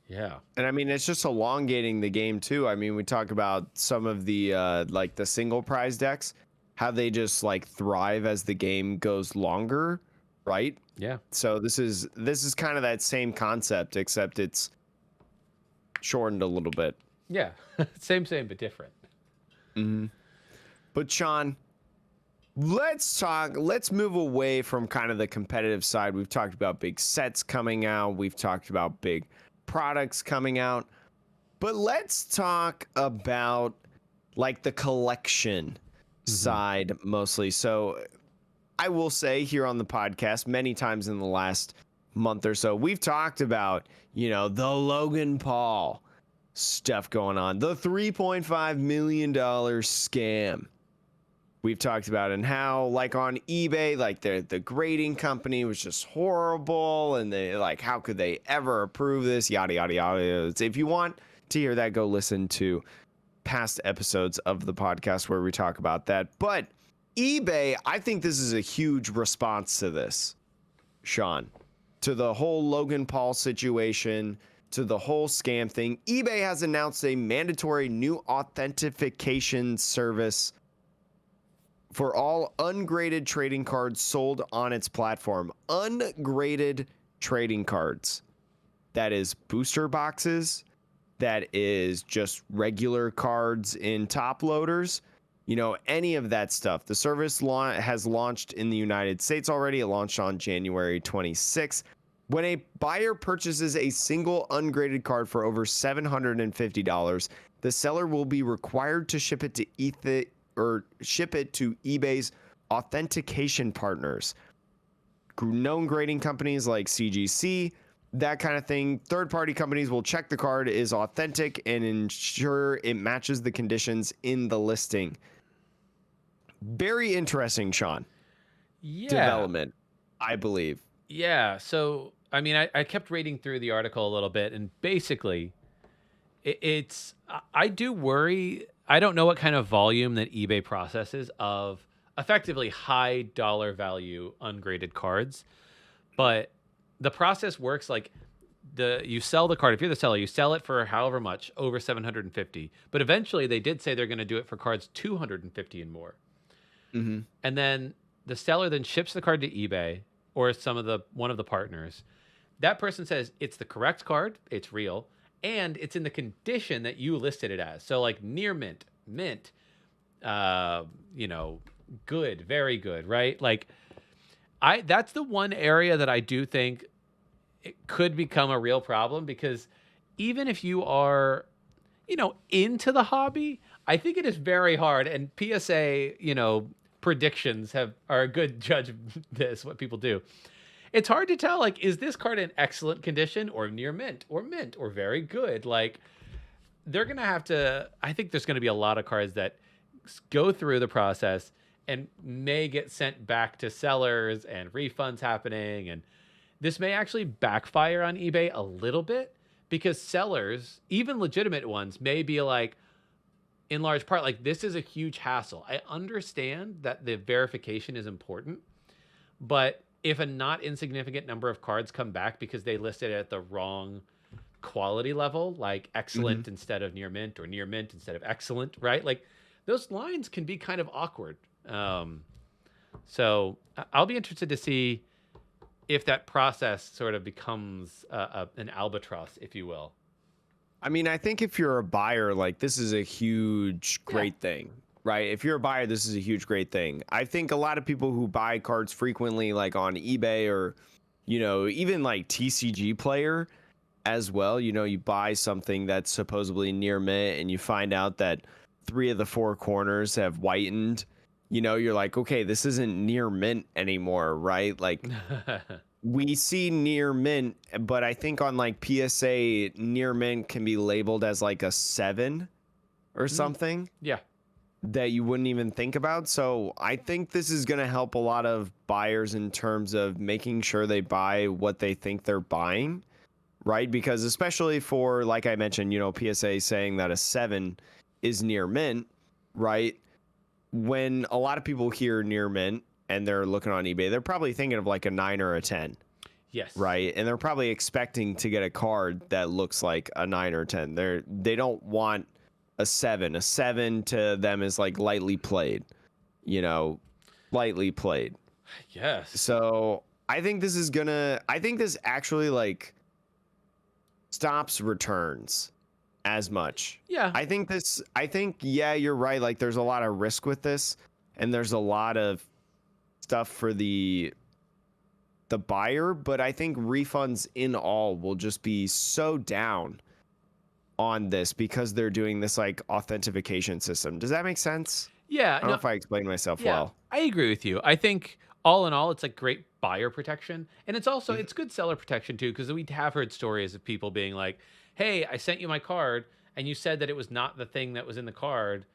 yeah. And I mean, it's just elongating the game too. I mean, we talk about some of the like the single prize decks, how they just like thrive as the game goes longer, right? Yeah. So this is kind of that same concept, except it's shortened a little bit. Yeah. same, but different. But Sean, let's move away from kind of the competitive side. We've talked about big sets coming out. We've talked about big products coming out. But let's talk about like the collection side mostly. So I will say here on the podcast many times in the last month or so, we've talked about, you know, the Logan Paul stuff going on, the $3.5 million scam. We've talked about and how, like, on eBay, like the grading company was just horrible, and they like, how could they ever approve this? Yada yada yada. If you want to hear that, go listen to past episodes of the podcast where we talk about that. But eBay, I think this is a huge response to this, Sean, to the whole Logan Paul situation, to the whole scam thing. eBay has announced a mandatory new authentication service for all ungraded trading cards sold on its platform. Ungraded trading cards. That is booster boxes. That is just regular cards in top loaders. You know, any of that stuff. The service has launched in the United States already. It launched on January 26th. When a buyer purchases a single ungraded card for over $750, the seller will be required to ship it to eBay's authentication partners. Known grading companies like CGC, that kind of thing. Third-party companies will check the card is authentic and ensure it matches the conditions in the listing. Very interesting, Sean. Yeah. Development, I believe. Yeah. So, I mean, I kept reading through the article a little bit, and basically, I do worry. I don't know what kind of volume that eBay processes of effectively high dollar value ungraded cards, but the process works like you sell the card. If you're the seller, you sell it for however much, over 750. But eventually they did say they're going to do it for cards 250 and more. And then the seller then ships the card to eBay or one of the partners. That person says it's the correct card, it's real, and it's in the condition that you listed it as. So like near mint, you know, good, very good, right? Like that's the one area that I do think it could become a real problem, because even if you are, into the hobby, I think it is very hard. And PSA, predictions are a good judge of this, what people do. It's hard to tell, like, is this card in excellent condition or near mint or very good? Like, they're going to have to, I think there's going to be a lot of cards that go through the process and may get sent back to sellers and refunds happening. And this may actually backfire on eBay a little bit, because sellers, even legitimate ones, may be like, in large part, like, this is a huge hassle. I understand that the verification is important, but if a not insignificant number of cards come back because they listed it at the wrong quality level, like excellent instead of near mint, or near mint instead of excellent, right? Like, those lines can be kind of awkward. So I'll be interested to see if that process sort of becomes an albatross, if you will. I mean, I think if you're a buyer, like, this is a huge, great thing, right? If you're a buyer, this is a huge, great thing. I think a lot of people who buy cards frequently, like on eBay or, even like TCG Player as well, you buy something that's supposedly near mint and you find out that 3 of the 4 corners have whitened, you're like, okay, this isn't near mint anymore, right? Like, we see near mint, but I think on like PSA, near mint can be labeled as like a 7 or something. Yeah. That you wouldn't even think about. So I think this is going to help a lot of buyers in terms of making sure they buy what they think they're buying, right? Because especially for, like I mentioned, PSA saying that a 7 is near mint, right? When a lot of people hear near mint and they're looking on eBay, they're probably thinking of like a 9 or a 10. Yes. Right. And they're probably expecting to get a card that looks like a 9 or 10. They don't want a 7. A 7 to them is like lightly played, lightly played. Yes. So I think this actually like stops returns as much. Yeah. I think, yeah, you're right. Like, there's a lot of risk with this, and there's a lot of stuff for the buyer, but I think refunds in all will just be so down on this because they're doing this like authentication system. Does that make sense? Yeah. I don't know if I explained myself well. I agree with you. I think all in all, it's like great buyer protection. And it's also, it's good seller protection too, because we have heard stories of people being like, hey, I sent you my card and you said that it was not the thing that was in the card,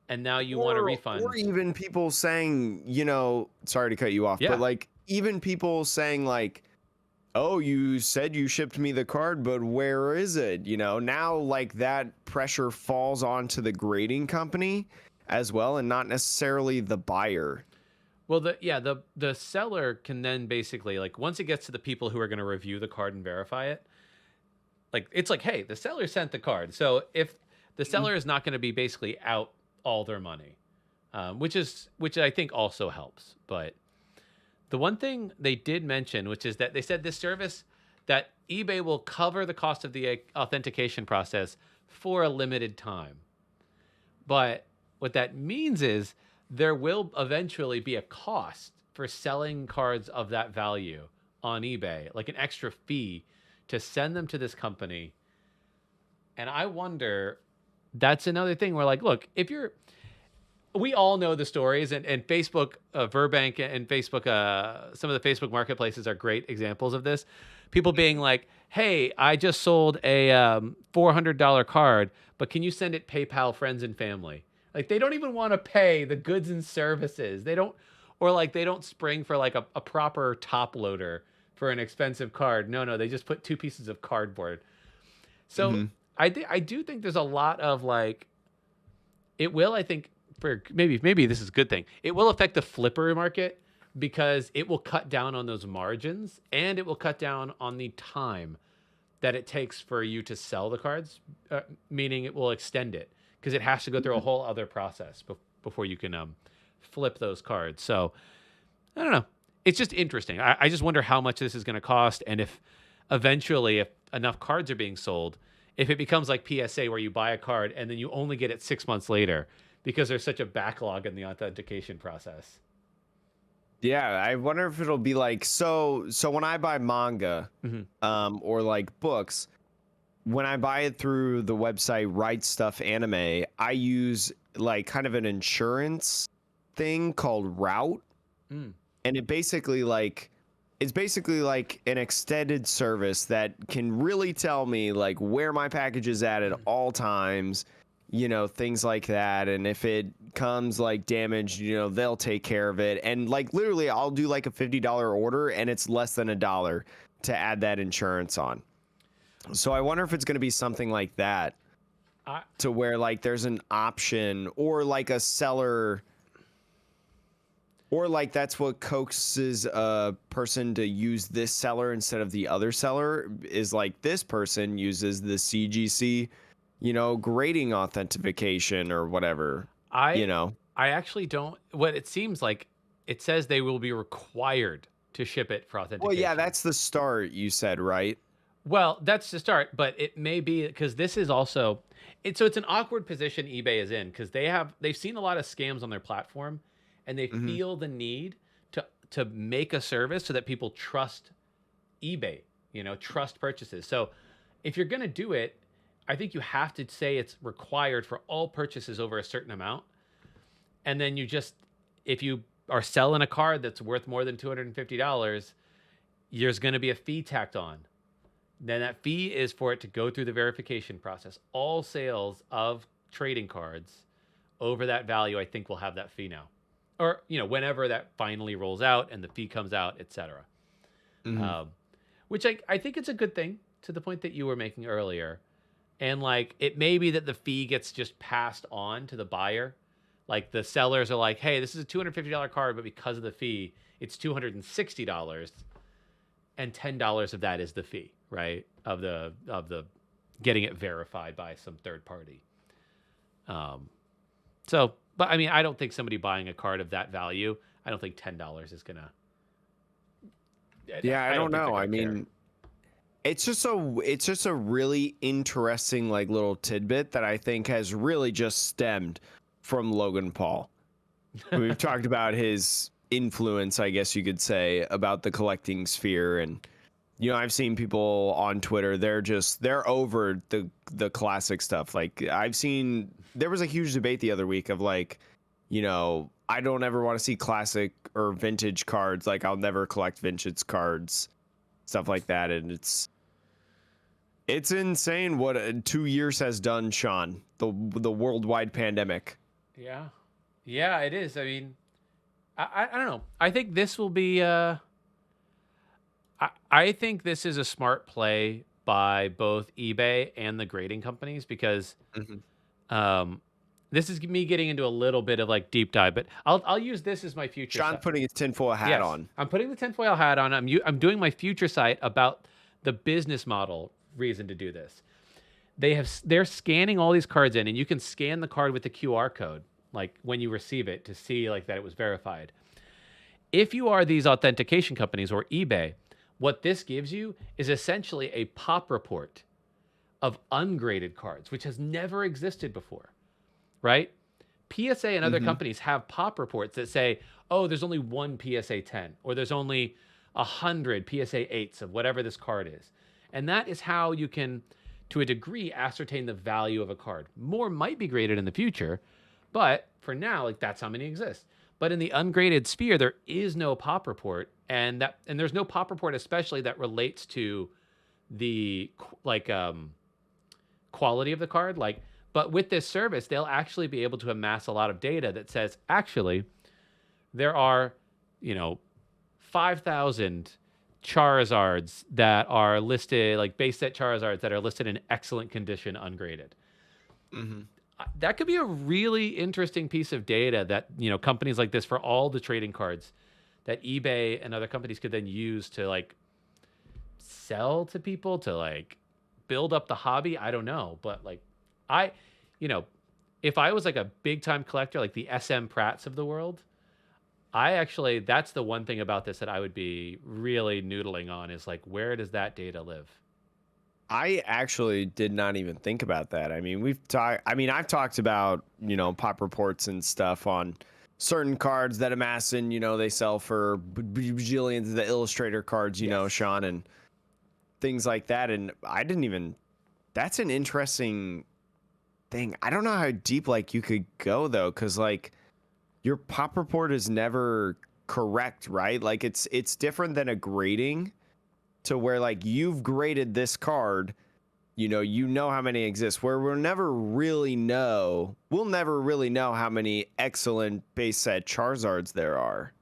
and now you want a refund. Or even people saying, sorry to cut you off, but like, even people saying like, oh, you said you shipped me the card, but where is it? Now like that pressure falls onto the grading company as well, and not necessarily the buyer. Well, the seller can then basically, like, once it gets to the people who are going to review the card and verify it, like, it's like, hey, the seller sent the card. So if the seller is not going to be basically out all their money, which I think also helps. But the one thing they did mention, which is that they said this service, that eBay will cover the cost of the authentication process for a limited time. But what that means is there will eventually be a cost for selling cards of that value on eBay, like an extra fee to send them to this company. And I wonder, that's another thing where, like, look, we all know the stories, and Facebook, Verbank and Facebook, some of the Facebook marketplaces are great examples of this. People being like, hey, I just sold a $400 card, but can you send it PayPal friends and family? Like, they don't even want to pay the goods and services. They don't spring for like a proper top loader for an expensive card. No, they just put 2 pieces of cardboard. So I do think there's a lot of, like, it will, I think, for maybe this is a good thing. It will affect the flipper market because it will cut down on those margins, and it will cut down on the time that it takes for you to sell the cards, meaning it will extend it because it has to go through a whole other process before you can flip those cards. So I don't know. It's just interesting. I just wonder how much this is going to cost, and if eventually, if enough cards are being sold, if it becomes like PSA where you buy a card and then you only get it 6 months later, because there's such a backlog in the authentication process. Yeah, I wonder if it'll be like so when I buy manga or like books, when I buy it through the website Right Stuff Anime, I use like kind of an insurance thing called Route. And it's basically like an extended service that can really tell me like where my package is at all times, you know, things like that. And if it comes like damaged, you know, they'll take care of it. And like literally I'll do like a $50 order and it's less than $1 to add that insurance on. So I wonder if it's going to be something like that, to where like there's an option, or like a seller, or like that's what coaxes a person to use this seller instead of the other seller, is like this person uses the CGC, you know, grading authentication or whatever, you know. I actually don't. What it seems like, it says they will be required to ship it for authentication. Well, yeah, that's the start, you said, right? Well, that's the start, but it may be because this is also it's an awkward position eBay is in, because they've seen a lot of scams on their platform, and they feel the need to make a service so that people trust eBay, you know, trust purchases. So if you're going to do it, I think you have to say it's required for all purchases over a certain amount. And then if you are selling a card that's worth more than $250, there's going to be a fee tacked on. Then that fee is for it to go through the verification process. All sales of trading cards over that value, I think, will have that fee now. Or, you know, whenever that finally rolls out and the fee comes out, etc. Which I think it's a good thing, to the point that you were making earlier. And like, it may be that the fee gets just passed on to the buyer. Like the sellers are like, hey, this is a $250 card, but because of the fee, it's $260. And $10 of that is the fee, right? Of the getting it verified by some third party. So, but I mean, I don't think somebody buying a card of that value, I don't think $10 is gonna. Yeah, I don't know. I mean, it's just a really interesting like little tidbit that I think has really just stemmed from Logan Paul. We've talked about his influence, I guess you could say, about the collecting sphere, and you know, I've seen people on Twitter, they're over the classic stuff. Like there was a huge debate the other week of like, you know, I don't ever want to see classic or vintage cards, like I'll never collect vintage cards, stuff like that. And it's insane what 2 years has done, Sean, the worldwide pandemic. Yeah, it is. I mean, I don't know. I think this will be. I think this is a smart play by both eBay and the grading companies, because this is me getting into a little bit of like deep dive. But I'll use this as my future. Sean putting his tinfoil hat on. I'm putting the tinfoil hat on. I'm doing my future site about the business model reason to do this. They're scanning all these cards in, and you can scan the card with the QR code, like when you receive it, to see like that it was verified. If you are these authentication companies or eBay, what this gives you is essentially a pop report of ungraded cards, which has never existed before, right? PSA and other companies have pop reports that say, oh, there's only one PSA 10, or there's only 100 PSA 8s of whatever this card is. And that is how you can, to a degree, ascertain the value of a card. More might be graded in the future, but for now, like, that's how many exist. But in the ungraded sphere, there is no pop report, and there's no pop report especially that relates to the quality of the card. But with this service, they'll actually be able to amass a lot of data that says, actually, there are, 5,000 Charizards that are listed, like base set Charizards that are listed in excellent condition, ungraded. That could be a really interesting piece of data that, companies like this, for all the trading cards, that eBay and other companies could then use to like sell to people to like build up the hobby. I don't know, but like if I was like a big time collector, like the SM Pratts of the world, that's the one thing about this that I would be really noodling on, is like, where does that data live? I actually did not even think about that. I mean, I've talked about, pop reports and stuff on certain cards that amass and, they sell for bajillions of the Illustrator cards, Sean, and things like that. And that's an interesting thing. I don't know how deep like you could go though, because like your pop report is never correct, right? Like it's different than a grading, to where like you've graded this card, you know how many exist, where we'll never really know how many excellent base set Charizards there are.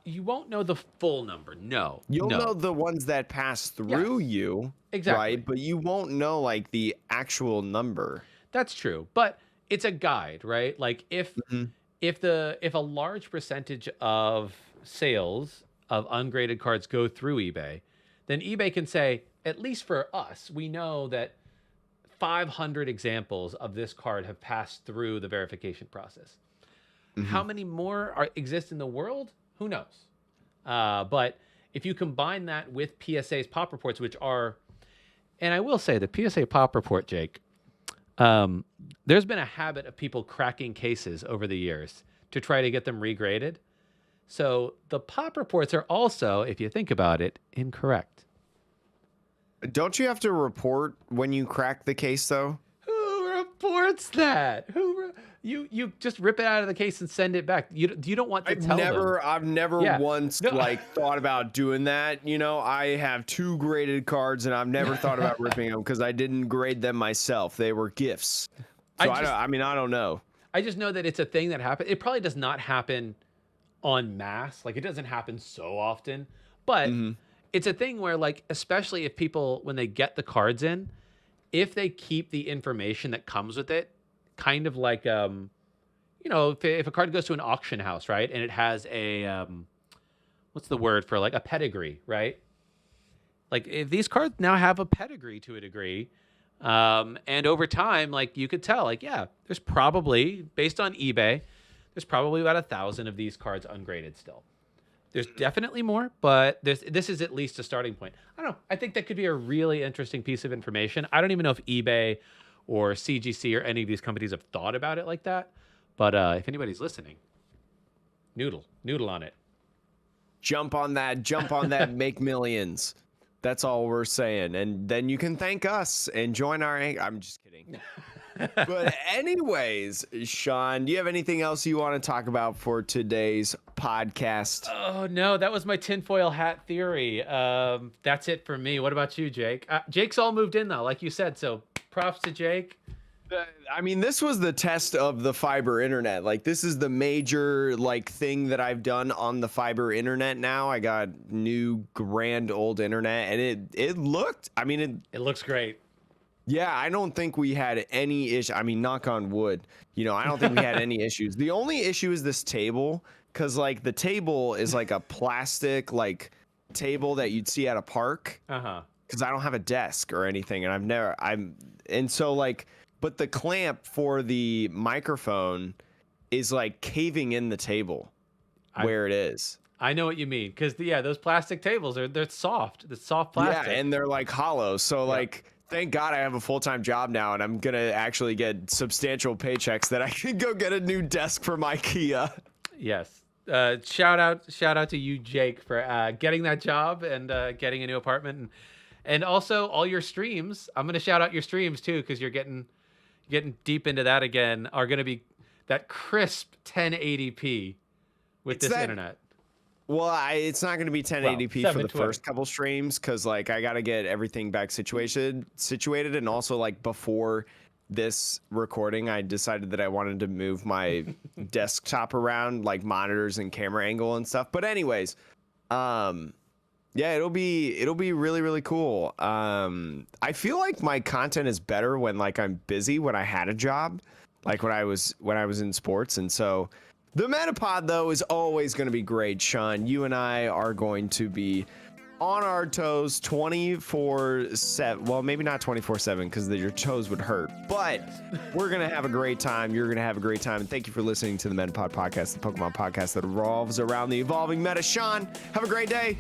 You won't know the full number. No. You'll no. know the ones that pass through you. Exactly. Right? But you won't know like the actual number. That's true. But it's a guide, right? Like if a large percentage of sales of ungraded cards go through eBay, then eBay can say, at least for us, we know that 500 examples of this card have passed through the verification process. How many more exist in the world? Who knows? But if you combine that with PSA's pop reports, which are, and I will say the PSA pop report, Jake, there's been a habit of people cracking cases over the years to try to get them regraded. So the pop reports are also, if you think about it, incorrect. Don't you have to report when you crack the case, though? Who reports that? You just rip it out of the case and send it back. You don't want to tell them. I've never once thought about doing that. I have 2 graded cards and I've never thought about ripping them because I didn't grade them myself. They were gifts. So I don't know. I just know that it's a thing that happens. It probably does not happen en masse. Like it doesn't happen so often, but it's a thing where like, especially if people, when they get the cards in, if they keep the information that comes with it, kind of like, if a card goes to an auction house, right? And it has a, what's the word for like a pedigree, right? Like if these cards now have a pedigree to a degree, and over time, like you could tell, like, yeah, there's probably, based on eBay, there's probably about 1,000 of these cards ungraded still. There's definitely more, but this is at least a starting point. I don't know. I think that could be a really interesting piece of information. I don't even know if eBay or CGC or any of these companies have thought about it like that. But if anybody's listening, noodle on it. Jump on that, make millions. That's all we're saying. And then you can thank us and join our... I'm just kidding. But anyways, Sean, do you have anything else you want to talk about for today's podcast? Oh, no, that was my tinfoil hat theory. That's it for me. What about you, Jake? Jake's all moved in, though, like you said. So props to Jake. I mean, this was the test of the fiber internet. Like, this is the major, like, thing that I've done on the fiber internet now. I got new grand old internet, and it looked, I mean, it looks great. Yeah, I don't think we had any issue. I mean, knock on wood, I don't think we had any issues. The only issue is this table, because, like, the table is, like, a plastic, like, table that you'd see at a park. Uh-huh. Because I don't have a desk or anything, and so, like... But the clamp for the microphone is like caving in the table where it is. I know what you mean. Because, those plastic tables, they're soft. It's soft plastic. Yeah, and they're like hollow. So, like, thank God I have a full-time job now, and I'm going to actually get substantial paychecks that I can go get a new desk from IKEA. Yes. Shout out to you, Jake, for getting that job and getting a new apartment. And also all your streams. I'm going to shout out your streams, too, because you're getting deep into that again, are going to be that crisp 1080p with this internet. Well, it's not going to be 1080p for the first couple streams because, like, I got to get everything back situated, and also, like, before this recording, I decided that I wanted to move my desktop around, like monitors and camera angle and stuff. But anyways, yeah, it'll be really, really cool. I feel like my content is better when like I'm busy, when I had a job, like when I was in sports. And so the Metapod though is always going to be great, Sean. You and I are going to be on our toes 24/7. Well, maybe not 24/7 because your toes would hurt, but we're going to have a great time. You're going to have a great time. And thank you for listening to the Metapod podcast, the Pokemon podcast that revolves around the evolving meta. Sean, have a great day.